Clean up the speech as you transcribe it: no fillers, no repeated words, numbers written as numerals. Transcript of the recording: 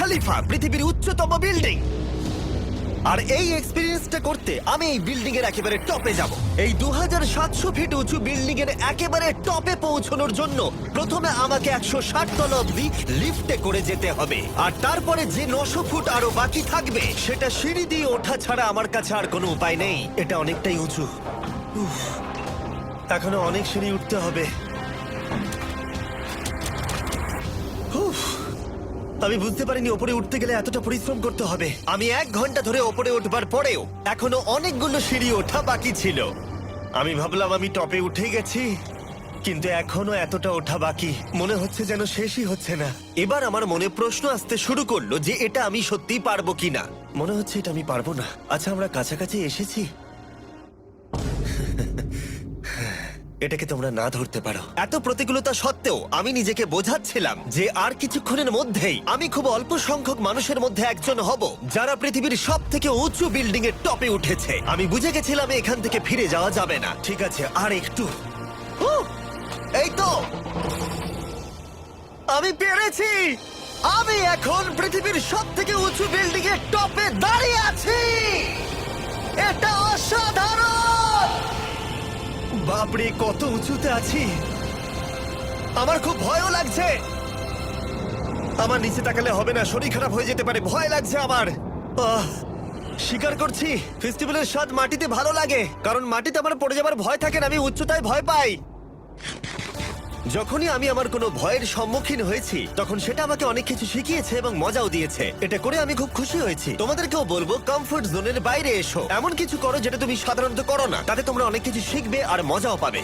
খালিফা, পৃথিবীর উচ্চতম বিল্ডিং। আর এই এক্সপেরিয়েন্সটা করতে আমি এই বিল্ডিং এর একেবারে টপে যাব। এই 2700 ফিট উঁচু বিল্ডিং এর একেবারে টপে পৌঁছানোর জন্য প্রথমে আমাকে 160 তলা অব্দি লিফটে করে যেতে হবে, আর তারপরে যে 900 ফুট আরো বাকি থাকবে সেটা সিঁড়ি দিয়ে ওঠা ছাড়া আমার কাছে আর কোনো উপায় নেই। এটা অনেকটাই উঁচু, এখনো অনেক সিঁড়ি উঠতে হবে। উফ, আমি বুঝতে পারিনি ওপরে উঠতে গেলে এতটা পরিশ্রম করতে হবে। আমি 1 ঘন্টা ধরে ওপরে উঠবার পরেও এখনো অনেকগুলো সিঁড়ি ওঠা বাকি ছিল। আমি ভাবলাম আমি টপে উঠে গেছি, কিন্তু এখনো এতটা ওঠা বাকি। মনে হচ্ছে যেন শেষই হচ্ছে না। এবার আমার মনে প্রশ্ন আসতে শুরু করলো যে এটা আমি সত্যিই পারবো কিনা। মনে হচ্ছে এটা আমি পারবো না। আচ্ছা, আমরা কাছাকাছি এসেছি। এটাকে তোমরা না ধরতে পারো। এত প্রতিকূলতা সত্ত্বেও আমি নিজেকে বোঝাচ্ছিলাম যে আর কিছুক্ষণের মধ্যেই আমি খুব অল্প সংখ্যক মানুষের মধ্যে একজন হব যারা পৃথিবীর সব থেকে উঁচু বিল্ডিং এর টপে উঠেছে। আমি বুঝে গেছিলাম এখান থেকে ফিরে যাওয়া যাবে না। ঠিক আছে, আর একটু। এই তো, আমি পেরেছি। আমি এখন পৃথিবীর সব থেকে উঁচু বিল্ডিং এর টপে দাঁড়িয়ে আছি। এটা অসাধারণ। বাপরে, কত উঁচুতে আছি! আমার খুব ভয়ও লাগছে। আমার নিচে তাকালে হবে না, শরীর খারাপ হয়ে যেতে পারে। ভয় লাগছে আমার। স্বীকার করছি, ফেস্টিভ্যালের স্বাদ মাটিতে ভালো লাগে, কারণ মাটিতে আমার পড়ে যাবার ভয় থাকে না। আমি উচ্চতায় ভয় পাই। যখনই আমি আমার কোনো ভয়ের সম্মুখীন হয়েছি তখন সেটা আমাকে অনেক কিছু শিখিয়েছে এবং মজাও দিয়েছে। এটা করে আমি খুব খুশি হয়েছি। তোমাদেরকেও বলবো, কমফোর্ট জোনের বাইরে এসো, এমন কিছু করো যেটা তুমি সাধারণত করো না। তাতে তোমরা অনেক কিছু শিখবে আর মজাও পাবে।